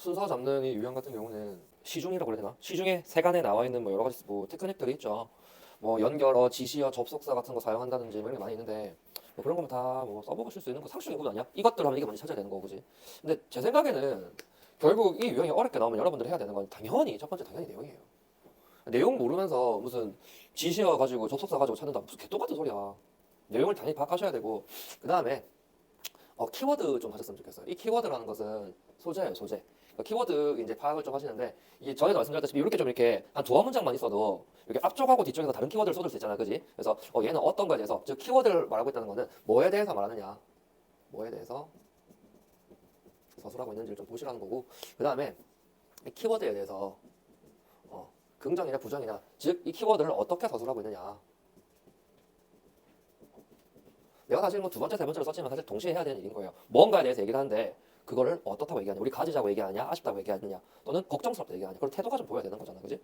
순서 잡는 이 유형 같은 경우는 시중이라고 그래야 되나? 시중에 세간에 나와 있는 뭐 여러 가지 뭐 테크닉들이 있죠. 뭐 연결어, 지시어, 접속사 같은 거 사용한다든지 뭐 이런 게 많이 있는데 뭐 그런 거면 다 뭐 써보실 수 있는 거 상식적인 거 아니야? 이것들 하면 이게 뭔지 찾아야 되는 거고, 그지? 근데 제 생각에는 결국 이 유형이 어렵게 나오면 여러분들이 해야 되는 건 당연히 첫 번째 당연히 내용이에요. 내용 모르면서 무슨 지시어 가지고 접속사 가지고 찾는다 무슨 개똑같은 소리야. 내용을 당연히 파악하셔야 되고 그 다음에 키워드 좀 하셨으면 좋겠어요. 이 키워드라는 것은 소재예요, 소재. 그러니까 키워드 이제 파악을 좀 하시는데 이게 전에도 말씀드렸다시피 이렇게 좀 이렇게 한 두어 문장만 있어도 이렇게 앞쪽하고 뒤쪽에서 다른 키워드를 쏟을 수 있잖아, 그지? 그래서 얘는 어떤 거에 대해서 즉 키워드를 말하고 있다는 거는 뭐에 대해서 말하느냐, 뭐에 대해서 서술하고 있는지를 좀 보시라는 거고 그 다음에 이 키워드에 대해서 긍정이냐 부정이냐, 즉 이 키워드를 어떻게 서술하고 있느냐. 내가 사실 뭐 두 번째, 세 번째로 썼지만 사실 동시에 해야 되는 일인 거예요. 뭔가에 대해서 얘기를 하는데 그거를 어떻다고 얘기하냐, 우리 가지자고 얘기하냐, 아쉽다고 얘기하느냐, 또는 걱정스럽다 얘기하냐. 그런 태도가 좀 보여야 되는 거잖아, 그지?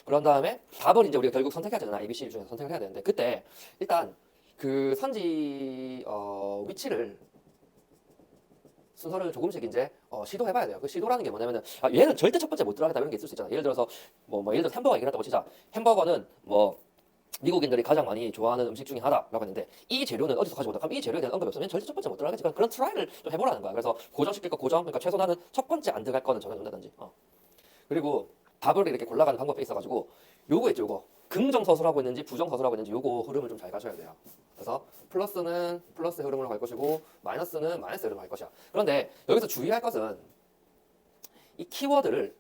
그런 다음에 답을 이제 우리가 결국 선택해야 되잖아. A, B, C 중에서 선택을 해야 되는데 그때 일단 그 선지 위치를 순서를 조금씩 이제 시도해봐야 돼요. 그 시도라는 게 뭐냐면은 얘는 절대 첫 번째 못 들어가겠다 이런 게 있을 수 있잖아. 예를 들어서 예를 들어서 햄버거 얘기를 했다고 치자. 햄버거는 뭐 미국인들이 가장 많이 좋아하는 음식 중에 하나라고 했는데 이 재료는 어디서 가져오다? 그럼 이 재료에 대한 언급이 없으면 절대 첫 번째 못 들어가겠지. 그런 트라이를 좀 해보라는 거야. 그래서 고정시킬 거 고정. 그러니까 최소 나는 첫 번째 안 들어갈 거는 정해놓는다든지. 그리고 답을 이렇게 골라가는 방법에 있어가지고 요거 있죠, 요거. 긍정 서술하고 있는지 부정 서술하고 있는지 요거 흐름을 좀 잘 가셔야 돼요. 그래서 플러스는 플러스 흐름으로 갈 것이고 마이너스는 마이너스 흐름으로 갈 것이야. 그런데 여기서 주의할 것은 이 키워드를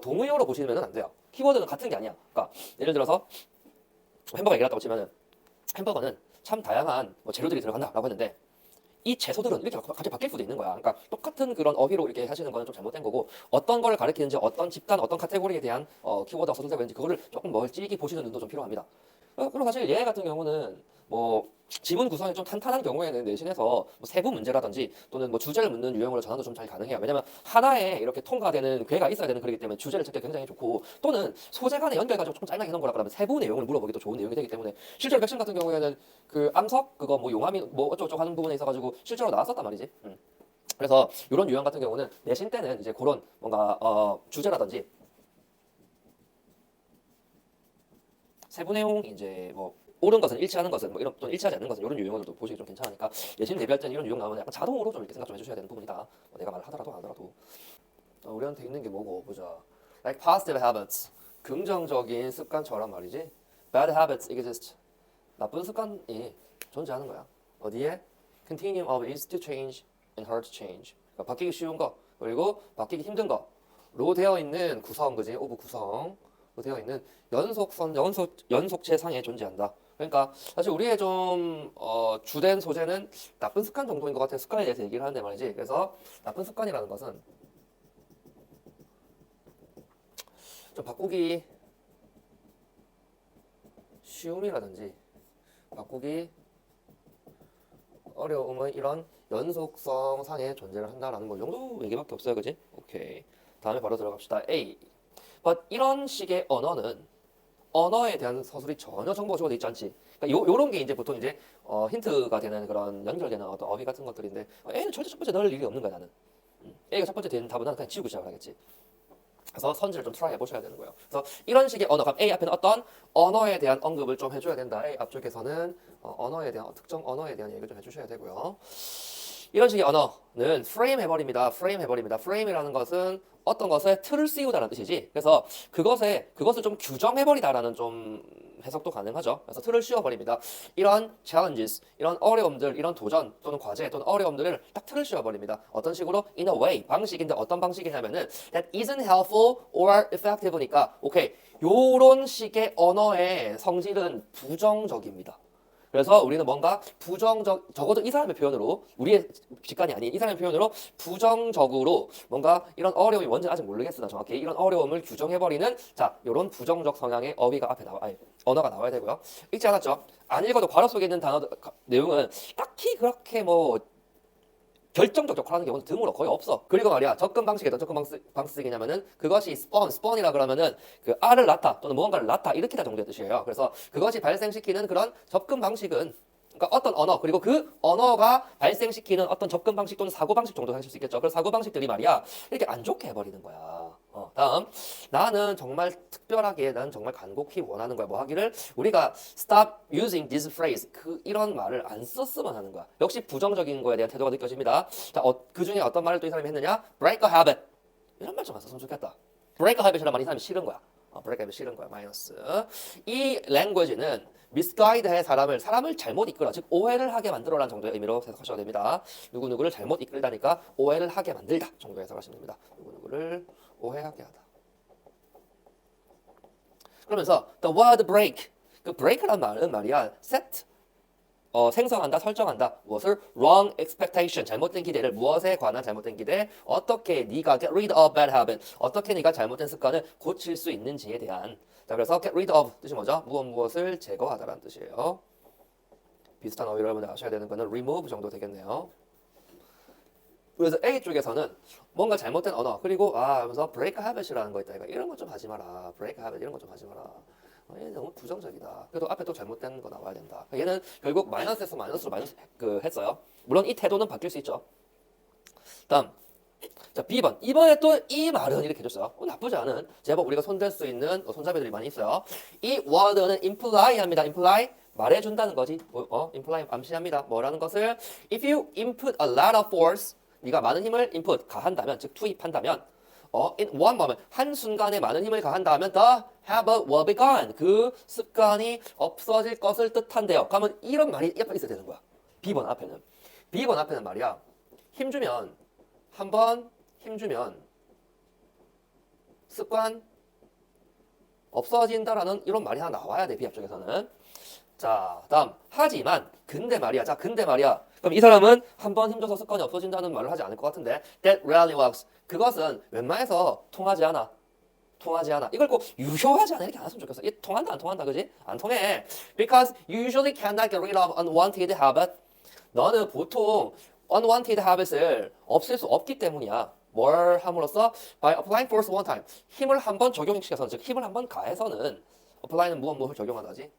동의어로 보시면 안 돼요. 키워드는 같은 게 아니야. 그러니까 예를 들어서 햄버거 얘기를 했다고 치면은 햄버거는 참 다양한 뭐 재료들이 들어간다라고 했는데 이 채소들은 이렇게 갑자기 바뀔 수도 있는 거야. 그러니까 똑같은 그런 어휘로 이렇게 하시는 거는 좀 잘못된 거고 어떤 걸 가리키는지 어떤 집단 어떤 카테고리에 대한 키워드가 서술되고 있는지 그거를 조금 멀찍이 보시는 눈도 좀 필요합니다. 그리고 사실 얘 같은 경우는 뭐 지문 구성이 좀 탄탄한 경우에는 내신에서 뭐 세부 문제라든지 또는 뭐 주제를 묻는 유형으로 전환도 좀 잘 가능해요. 왜냐면 하나에 이렇게 통과되는 궤가 있어야 되는 거기 때문에 주제를 찾기 굉장히 좋고 또는 소재 간의 연결 가지고 조금 짧게 해놓은 거라 그러면 세부 내용을 물어보기도 좋은 내용이 되기 때문에 실제로 백신 같은 경우에는 그 암석 그거 뭐 용암이 뭐 어쩌고저쩌고 하는 부분에 있어가지고 실제로 나왔었단 말이지. 그래서 이런 유형 같은 경우는 내신 때는 이제 그런 뭔가 주제라든지 세부 내용 이제 뭐 옳은 것은 일치하는 것은 뭐 이런 또는 일치하지 않는 것은 이런 유형들도 보시기 좀 괜찮으니까 예심 대비할 때는 이런 유형 나오면 약간 자동으로 좀 이렇게 생각 좀 해주셔야 되는 부분이다. 뭐 내가 말을 하더라도 안 하더라도 우리한테 있는 게 뭐고 보자. Like positive habits 긍정적인 습관처럼 말이지. Bad habits exist 나쁜 습관이 존재하는 거야. 어디에? Continuum of easy to change and hard to change. 그러니까 바뀌기 쉬운 거 그리고 바뀌기 힘든 거로 되어 있는 구성, 그지? 오브 구성으로 되어 있는 연속체상에 존재한다. 그러니까 사실 우리의 좀 주된 소재는 나쁜 습관 정도인 것 같아요. 습관에 대해서 얘기를 하는데 말이지. 그래서 나쁜 습관이라는 것은 좀 바꾸기 쉬움이라든지 바꾸기 어려움의 이런 연속성 상의 존재를 한다라는 거 정도 얘기밖에 없어요, 그지? 오케이. 다음에 바로 들어갑시다. A. But 이런 식의 언어는 언어에 대한 서술이 전혀 정보가 주어져 있지 않지. 그러니까 요런 게 이제 보통 이제 힌트가 되는 그런 연결되는 어떤 어휘 같은 것들인데 A는 절대 첫 번째 넣을 일이 없는 거야 나는. A가 첫 번째 되는 답은 나는 그냥 지우고 시작을 하겠지. 그래서 선지를 좀 트라이 해보셔야 되는 거예요. 그래서 이런 식의 언어, 그럼 A 앞에는 어떤 언어에 대한 언급을 좀 해줘야 된다. A 앞쪽에서는 언어에 대한 특정 언어에 대한 얘기를 좀 해주셔야 되고요. 이런 식의 언어는 프레임 해버립니다. 프레임 해버립니다. 프레임이라는 것은 어떤 것에 틀을 씌우다라는 뜻이지. 그래서 그것을 좀 규정해버리다라는 좀 해석도 가능하죠. 그래서 틀을 씌워버립니다. 이런 challenges, 이런 어려움들, 이런 도전 또는 과제 또는 어려움들을 딱 틀을 씌워버립니다. 어떤 식으로? In a way, 방식인데 어떤 방식이냐면은 that isn't helpful or effective니까 오케이, 요런 식의 언어의 성질은 부정적입니다. 그래서 우리는 뭔가 적어도 이 사람의 표현으로, 우리의 직관이 아닌 이 사람의 표현으로 부정적으로 뭔가 이런 어려움이 뭔지 아직 모르겠으나 정확히 이런 어려움을 규정해버리는 자, 이런 부정적 성향의 어휘가 앞에 언어가 나와야 되고요. 읽지 않았죠? 안 읽어도 괄호 속에 있는 단어 내용은 딱히 그렇게 뭐 결정적 역할을 하는 경우는 드물어 거의 없어. 그리고 말이야 접근 방식이 어떤 접근 방식이냐면은 그것이 스폰이라 그러면은 그 알을 낳다 또는 무언가를 낳다 일으키다 정도의 뜻이에요. 그래서 그것이 발생시키는 그런 접근 방식은 그러니까 어떤 언어 그리고 그 언어가 발생시키는 어떤 접근 방식 또는 사고 방식 정도 하실 수 있겠죠. 그래서 사고 방식들이 말이야 이렇게 안 좋게 해버리는 거야. 다음 나는 정말 특별하게 나는 정말 간곡히 원하는 거야. 뭐 하기를 우리가 stop using this phrase 그 이런 말을 안 썼으면 하는 거야. 역시 부정적인 거에 대한 태도가 느껴집니다. 자, 그 중에 어떤 말을 또 이 사람이 했느냐? break a habit 이런 말 좀 안 썼으면 좋겠다. break a habit이란 말이 이 사람이 싫은 거야. break a habit 싫은 거야. 마이너스. 이 language는 misguide해 사람을 잘못 이끌어 즉 오해를 하게 만들어라는 정도의 의미로 해석하셔야 됩니다. 누구누구를 잘못 이끌다니까 오해를 하게 만들다 정도 해석하시면 됩니다. 누구누구를 오해하게 하다. 그러면서 the word break 그 break란 말은 말이야 set 생성한다, 설정한다. 무엇을? wrong expectation, 잘못된 기대를 무엇에 관한 잘못된 기대, 어떻게 네가 get rid of bad habit, 어떻게 네가 잘못된 습관을 고칠 수 있는지에 대한. 자, 그래서 get rid of 뜻이 뭐죠? 무엇을 제거하다라는 뜻이에요. 비슷한 어휘를 여러분들 아셔야 되는 거는 remove 정도 되겠네요. 그래서 A 쪽에서는 뭔가 잘못된 언어 그리고 하면서 break habit이라는 거 있다. 이런 거 좀 하지 마라. break habit 이런 거 좀 하지 마라. 얘 너무 부정적이다. 그래도 앞에 또 잘못된 거 나와야 된다. 얘는 결국 마이너스에서 마이너스로 마이너스 했어요. 물론 이 태도는 바뀔 수 있죠. 다음 자 B번 이번에 또 이 말은 이렇게 해줬어요. 나쁘지 않은 제법 우리가 손댈 수 있는 손잡이들이 많이 있어요. 이 word는 imply 합니다. imply 말해준다는 거지. imply 암시합니다. 뭐라는 것을 if you input a lot of force 네가 많은 힘을 input 가한다면 즉 투입한다면 in one moment 한순간에 많은 힘을 가한다면 the habit will be gone 그 습관이 없어질 것을 뜻한대요. 그러면 이런 말이 옆에 있어야 되는 거야. B번 앞에는 말이야 힘주면 한번 힘주면 습관 없어진다라는 이런 말이 하나 나와야 돼. B합 쪽에서는. 자 다음 하지만 근데 말이야. 그럼 이 사람은 한번 힘줘서 습관이 없어진다는 말을 하지 않을 것 같은데 that rarely works 그것은 웬만해서 통하지 않아. 이걸 꼭 유효하지 않아 이렇게 안 했으면 좋겠어. 얘 통한다 안 통한다 그지? 안 통해. Because you usually cannot get rid of unwanted habit. 너는 보통 unwanted habits을 없앨 수 없기 때문이야. 뭘 함으로써? By applying force one time. 힘을 한번 적용시켜서 즉 힘을 한번 가해서는 apply는 무엇을 적용하다지?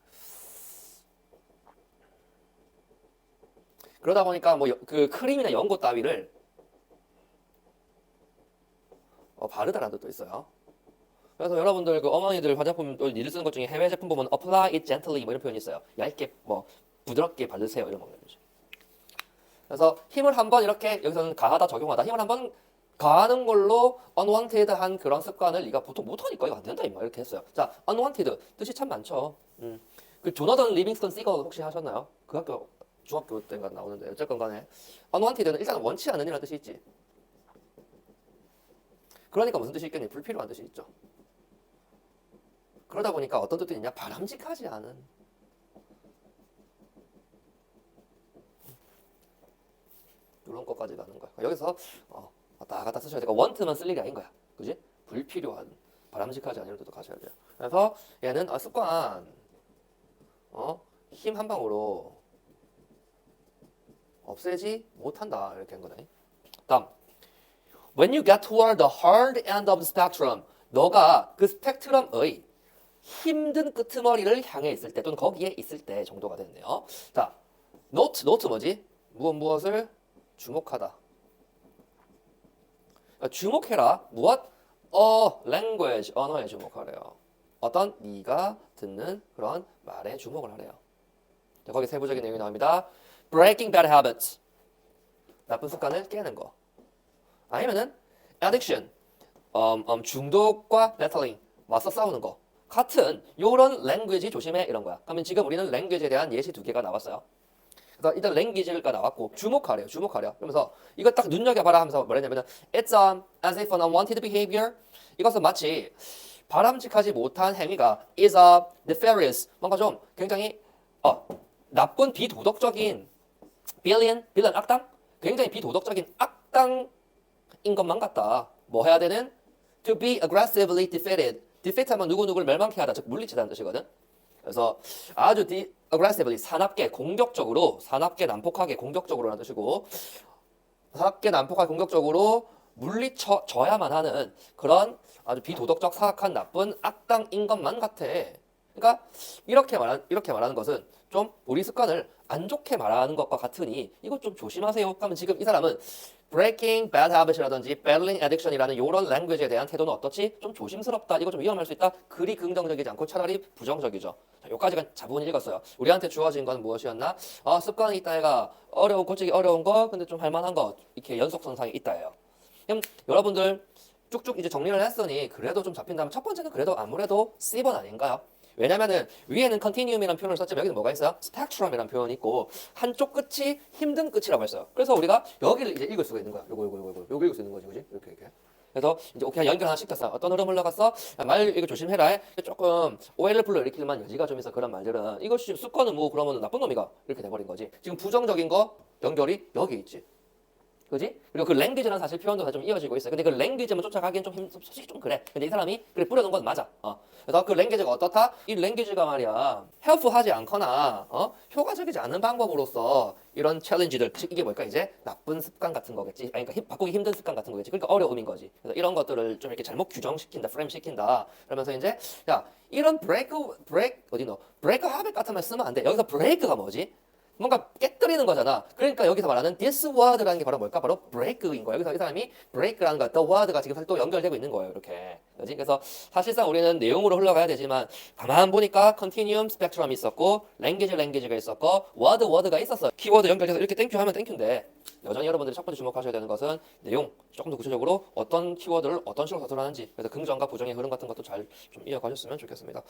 그러다 보니까 뭐 그 크림이나 연고 따위를 바르다라는 뜻도 있어요. 그래서 여러분들 그 어머니들 화장품 또 니들 쓰는 것 중에 해외 제품 보면 apply it gently 뭐 이런 표현이 있어요. 얇게 뭐 부드럽게 바르세요 이런 거죠. 그래서 힘을 한번 이렇게 여기서는 가하다 적용하다 힘을 한번 가하는 걸로 unwanted한 그런 습관을 네가 보통 못하니까 이거 안 된다 임마 이렇게 했어요. 자 unwanted 뜻이 참 많죠. 그 조나단 리빙스턴 시거 혹시 하셨나요? 그 학교 중학교 때인가 나오는데 어쨌건 간에 unwanted는 일단 원치 않은 이라는 뜻이 있지. 그러니까 무슨 뜻이 있겠니? 불필요한 뜻이 있죠. 그러다 보니까 어떤 뜻이 있냐? 바람직하지 않은. 이런 것까지 가는 거야. 여기서 왔다 갔다 쓰셔야 되니까 want만 쓸 일이 아닌 거야. 그지? 불필요한, 바람직하지 않은 뜻도 가셔야 돼요. 그래서 얘는 습관, 힘 한 방으로 없애지 못한다. 이렇게 한 거네. 다음. When you get toward the hard end of the spectrum, 너가 그 스펙트럼의 힘든 끄트머리를 향해 있을 때 또는 거기에 있을 때 정도가 됐네요. 자, note 뭐지? 무엇을 주목하다. 주목해라. 무엇? language, 언어에 주목하래요. 어떤 네가 듣는 그런 말에 주목을 하래요. 자, 거기 세부적인 내용이 나옵니다. Breaking bad habits, 나쁜 습관을 깨는 거. 아니면은 addiction, 중독과 battling, 맞서 싸우는 거. 같은 요런 language 조심해 이런 거야. 그러면 지금 우리는 language에 대한 예시 2개가 나왔어요. 그래서 일단 language가 나왔고 주목하래요. 그러면서 이거 딱 눈여겨봐라 하면서 뭐랬냐면은 it's as if an unwanted behavior. 이것은 마치 바람직하지 못한 행위가 is nefarious. 뭔가 좀 굉장히 나쁜 비도덕적인 빌런 악당? 굉장히 비도덕적인 악당인 것만 같다. 뭐 해야 되는? To be aggressively defeated. defeat 하면 누구누구를 멸망케 하다, 즉 물리치다는 뜻이거든. 그래서 아주 aggressively, 사납게, 공격적으로, 사납게, 난폭하게, 공격적으로라는 뜻이고 사납게, 난폭하게, 공격적으로 물리쳐줘야만 하는 그런 아주 비도덕적, 사악한, 나쁜 악당인 것만 같아. 그러니까 이렇게 말하는 것은 좀 우리 습관을 안 좋게 말하는 것과 같으니 이거 좀 조심하세요. 그러면 지금 이 사람은 breaking bad habits라든지 battling addiction이라는 이런 랭귀지에 대한 태도는 어떻지? 좀 조심스럽다. 이거 좀 위험할 수 있다. 그리 긍정적이지 않고 차라리 부정적이죠. 자, 여기까지가 자분히 읽었어요. 우리한테 주어진 건 무엇이었나? 습관이 있다 해가 고치기 어려운 거, 근데 좀 할만한 거 이렇게 연속선상에 있다예요. 그럼 여러분들 쭉쭉 이제 정리를 했으니 그래도 좀 잡힌다면 첫 번째는 그래도 아무래도 C번 아닌가요? 왜냐면은 위에는 continuum이라는 표현을 썼지만 여기는 뭐가 있어요? spectrum이라는 표현이 있고 한쪽 끝이 힘든 끝이라고 했어요. 그래서 우리가 여기를 이제 읽을 수가 있는 거야. 요거 읽을 수 있는 거지, 그지? 이렇게. 그래서 이제 오케이 연결 하나 시켰어. 어떤 흐름 흘러갔어? 야, 말 이거 조심해라. 조금 오해를 불러일으킬 만 여지가 좀 있어. 그런 말들은 이것이 수건은 뭐 그러면 나쁜 놈이가 이렇게 돼버린 거지. 지금 부정적인 거 연결이 여기 있지. 그지? 그리고 그 랭귀지는 사실 표현도 다 좀 이어지고 있어요. 근데 그 랭귀지만 쫓아가기엔 솔직히 좀 그래. 근데 이 사람이 그래 뿌려놓은 건 맞아. 그래서 그 랭귀지가 어떻다? 이 랭귀지가 말이야, 헬프하지 않거나, 효과적이지 않은 방법으로서 이런 챌린지들, 즉 이게 뭘까 이제 나쁜 습관 같은 거겠지. 아니, 그러니까 바꾸기 힘든 습관 같은 거겠지. 그러니까 어려움인 거지. 그래서 이런 것들을 좀 이렇게 잘못 규정시킨다, 프레임 시킨다. 그러면서 이제 야, 이런 브레이크 하빗 같은 말 쓰면 안 돼. 여기서 브레이크가 뭐지? 뭔가 깨뜨리는 거잖아. 그러니까 여기서 말하는 this word라는 게 바로 뭘까? 바로 break인 거야. 여기서 이 사람이 break라는 거, the word가 지금 사실 또 연결되고 있는 거예요. 이렇게. 그렇지? 그래서 사실상 우리는 내용으로 흘러가야 되지만 가만 보니까 continuum, spectrum이 있었고 language가 있었고 word가 있었어. 키워드 연결돼서 이렇게 땡큐 하면 땡큐인데 여전히 여러분들이 첫 번째 주목하셔야 되는 것은 내용, 조금 더 구체적으로 어떤 키워드를 어떤 식으로 서술하는지, 그래서 긍정과 부정의 흐름 같은 것도 잘 좀 이어가셨으면 좋겠습니다.